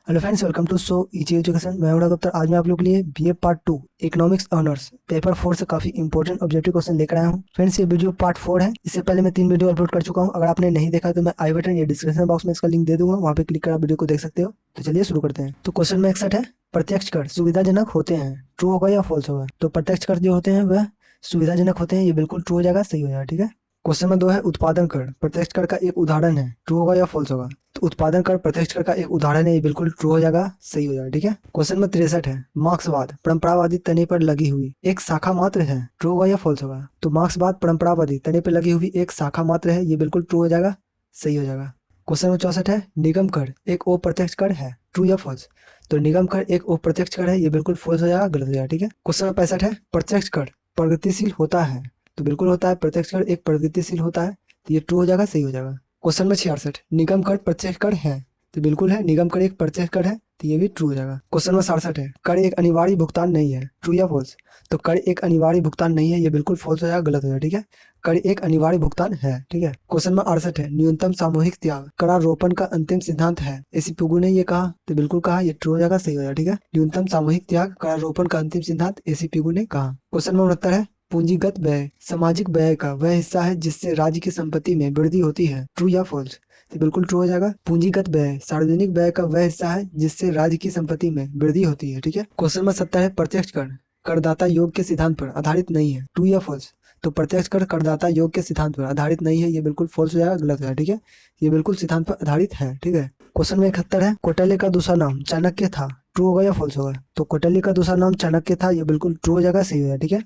Hello friends, welcome to so easy education. मैं हूं doctor. आज मैं आप लोग के लिए BA part 2 economics honours paper 4 से काफी इंपॉर्टेंट ऑब्जेक्टिव क्वेश्चन लेकर आया हूं। फ्रेंड्स, ये वीडियो पार्ट 4 है। इससे पहले मैं 3 वीडियो अपलोड कर चुका हूं। अगर आपने नहीं देखा तो मैं आई बटन या डिस्क्रिप्शन बॉक्स में इसका लिंक दे दूंगा, वहां पे क्लिक कर आप वीडियो को देख सकते हो। तो चलिए शुरू करते हैं। तो क्वेश्चन में 61 है, प्रत्यक्ष कर सुविधाजनक होते हैं, ट्रू होगा या फॉल्स होगा। तो प्रत्यक्ष कर जो होते हैं वह सुविधाजनक होते हैं, ये बिल्कुल ट्रू हो जाएगा, सही हो जाएगा। ठीक है। क्वेश्चन में 2 है, उत्पादन कर प्रत्यक्ष कर का एक उदाहरण है, ट्रू होगा या फॉल्स होगा। तो उत्पादन कर प्रत्यक्ष कर का एक उदाहरण है, ये बिल्कुल ट्रू हो जाएगा, सही हो जाएगा। ठीक है। क्वेश्चन में 63 है, मार्क्सवाद परंपरावादी तने पर लगी हुई एक शाखा मात्र है, ट्रू होगा या फॉल्स होगा। तो मार्क्सवाद परंपरावादी तने पर लगी हुई एक शाखा मात्र है, ये बिल्कुल ट्रू हो जाएगा, सही हो जाएगा। क्वेश्चन में 64 है, निगम कर एक अप्रत्यक्ष कर है, ट्रू या फॉल्स। तो निगम कर एक अप्रत्यक्ष कर है, ये बिल्कुल फॉल्स हो जाएगा, गलत हो जाएगा। ठीक है। क्वेश्चन में 65 है, प्रत्यक्ष कर प्रगतिशील होता है। तो बिल्कुल होता है, प्रत्यक्ष कर एक प्रगतिशील होता है, तो ये ट्रू हो जाएगा, सही हो जाएगा। क्वेश्चन में 66, निगम कर प्रत्यक्ष कर है। तो बिल्कुल है, निगम कर एक प्रत्यक्ष कर है, तो ये भी ट्रू हो जाएगा। क्वेश्चन में 67 है, कर एक अनिवार्य भुगतान नहीं है, ट्रू या फॉल्स। तो कर एक अनिवार्य भुगतान नहीं है, ये बिल्कुल फॉल्स हो जाएगा, गलत हो जाएगा। ठीक है। कर एक अनिवार्य भुगतान है। ठीक है। क्वेश्चन में 68 है, न्यूनतम सामूहिक त्याग करारोपण का अंतिम सिद्धांत है, एसी पुगु ने ये कहा। तो बिल्कुल कहा, ये ट्रू हो जाएगा, सही हो जाएगा। ठीक है। न्यूनतम सामूहिक त्याग करारोपण का अंतिम सिद्धांत एसी पुगु ने कहा। क्वेश्चन में 69 है, पूंजीगत व्यय सामाजिक व्यय का वह हिस्सा है जिससे राज्य की संपत्ति में वृद्धि होती है, ट्रू या फॉल्स। तो बिल्कुल ट्रू हो जाएगा। पूंजीगत व्यय सार्वजनिक व्यय का वह हिस्सा है जिससे राज्य की संपत्ति में वृद्धि होती है। ठीक है। क्वेश्चन में 70 है, प्रत्यक्ष कर करदाता योग के सिद्धांत पर आधारित नहीं है, ट्रू या फॉल्स। तो प्रत्यक्ष कर करदाता योग के सिद्धांत पर आधारित नहीं है, ये बिल्कुल फॉल्स हो जाएगा, गलत हो जाएगा। ठीक है। ये बिल्कुल सिद्धांत पर आधारित है। ठीक है। क्वेश्चन में 71 है, कौटिल्य का दूसरा नाम चाणक्य था, ट्रू होगा या फॉल्स होगा। तो कौटिल्य का दूसरा नाम चाणक्य था, ये बिल्कुल ट्रू हो जाएगा, सही हो जाएगा। ठीक है।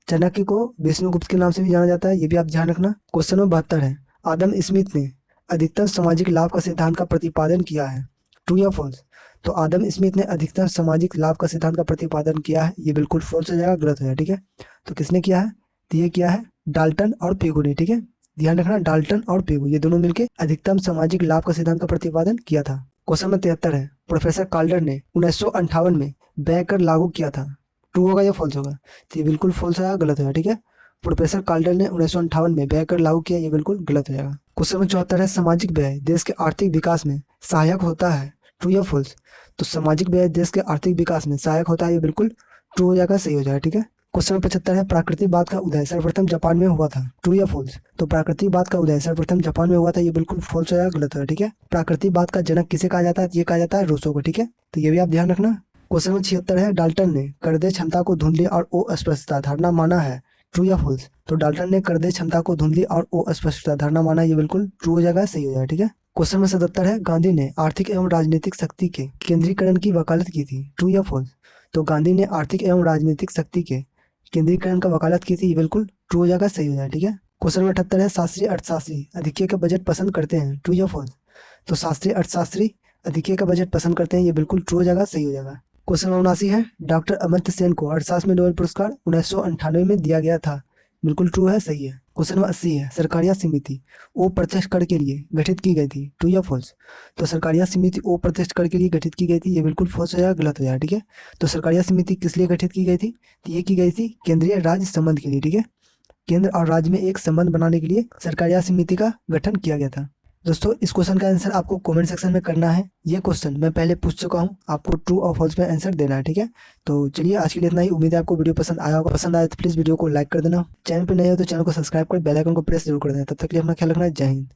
चाणक्य को विष्णुगुप्त के नाम से भी जाना जाता है, ये भी आप ध्यान रखना। क्वेश्चन में 72 है, आदम स्मिथ ने अधिकतम सामाजिक लाभ का सिद्धांत का प्रतिपादन किया है, ट्रू या फॉल्स। तो आदम स्मिथ ने अधिकतम सामाजिक लाभ का सिद्धांत का प्रतिपादन किया है, ये बिल्कुल फॉल्स हो जाएगा, गलत हो जाएगा। ठीक है। तो किसने किया है, तो ये किया है डाल्टन और पेगु ने। ठीक है। ध्यान रखना, डाल्टन और पेगु ये दोनों मिलकर अधिकतम सामाजिक लाभ का सिद्धांत का प्रतिपादन किया था। क्वेश्चन में 73 है, प्रोफेसर काल्डर ने 1958 में व्यय कर लागू किया था, ट्रू होगा या फॉल्स होगा। तो ये बिल्कुल फॉल्स है, गलत होगा। ठीक है। प्रोफेसर काल्डर ने 1958 में व्यय कर लागू किया, ये बिल्कुल गलत हो जाएगा। क्वेश्चन में 74 है, सामाजिक व्यय देश के आर्थिक विकास में सहायक होता है, ट्रू या फॉल्स। तो सामाजिक व्यय देश के आर्थिक विकास में सहायक होता है, ये बिल्कुल ट्रू हो जाएगा, सही हो जाएगा। ठीक है। क्वेश्चन में 75 है, प्राकृतिकवाद का उदय सर्वप्रथम जापान में हुआ था, ट्रू या फॉल्स। तो प्राकृतिकवाद का उदय सर्वप्रथम जापान में हुआ था, ये बिल्कुल फॉल्स हो जाएगा, गलत होगा। ठीक है। प्राकृतिकवाद का जनक किसे कहा जाता है, ये कहा जाता है रूसो को। ठीक है। तो ये भी आप ध्यान रखना। क्वेश्चन में 76 है, डाल्टन ने करदे क्षमता को धुंधली और अस्पष्टता धारणा माना है, ट्रू या फॉल्स। तो डाल्टन ने करदे क्षमता को धुंधली और अस्पष्टता धारणा माना, ये बिल्कुल ट्रू हो जाएगा, सही हो जाएगा। ठीक है। क्वेश्चन में 77 है, गांधी ने आर्थिक एवं राजनीतिक शक्ति के केंद्रीकरण की वकालत की थी, ट्रू या फॉल्स। तो गांधी ने आर्थिक एवं राजनीतिक शक्ति के केंद्रीकरण का वकालत की थी, ये बिल्कुल ट्रू हो जाएगा, सही हो जाएगा। ठीक है। क्वेश्चन में 78 है, शास्त्रीय अर्थशास्त्री अधिक्य का बजट पसंद करते हैं, ट्रू या फॉल्स। तो शास्त्रीय अर्थशास्त्री अधिक्य का बजट पसंद करते हैं, ये बिल्कुल ट्रू हो जाएगा, सही हो जाएगा। क्वेश्चन 79 है, डॉक्टर अमर्त्य सेन को अर्थशास्त्र में नोबेल पुरस्कार 1998 में दिया गया था, बिल्कुल ट्रू है, सही है। क्वेश्चन 80 है, सरकारिया समिति अप्रत्यक्ष कर के लिए गठित की गई थी, ट्रू या फॉल्स। तो सरकारिया समिति अप्रत्यक्ष कर के लिए गठित की गई थी, ये बिल्कुल फॉल्स हो जाएगा, गलत हो जाएगा। ठीक है। तो सरकारिया समिति किस लिए गठित की गई थी, तो ये की गई थी केंद्रीय राज्य संबंध के लिए। ठीक है। केंद्र और राज्य में एक संबंध बनाने के लिए सरकारिया समिति का गठन किया गया था। दोस्तों, इस क्वेश्चन का आंसर आपको कमेंट सेक्शन में करना है। ये क्वेश्चन मैं पहले पूछ चुका हूँ, आपको ट्रू और फॉल्स में आंसर देना है। ठीक है। तो चलिए, आज के लिए इतना ही। उम्मीद है आपको वीडियो पसंद आया होगा। पसंद आया तो प्लीज़ वीडियो को लाइक कर देना। चैनल पर नए हो तो चैनल को सब्सक्राइब कर बेल आइकन को प्रेस जरूर कर देना। तब तक के लिए अपना ख्याल रखना। जय हिंद।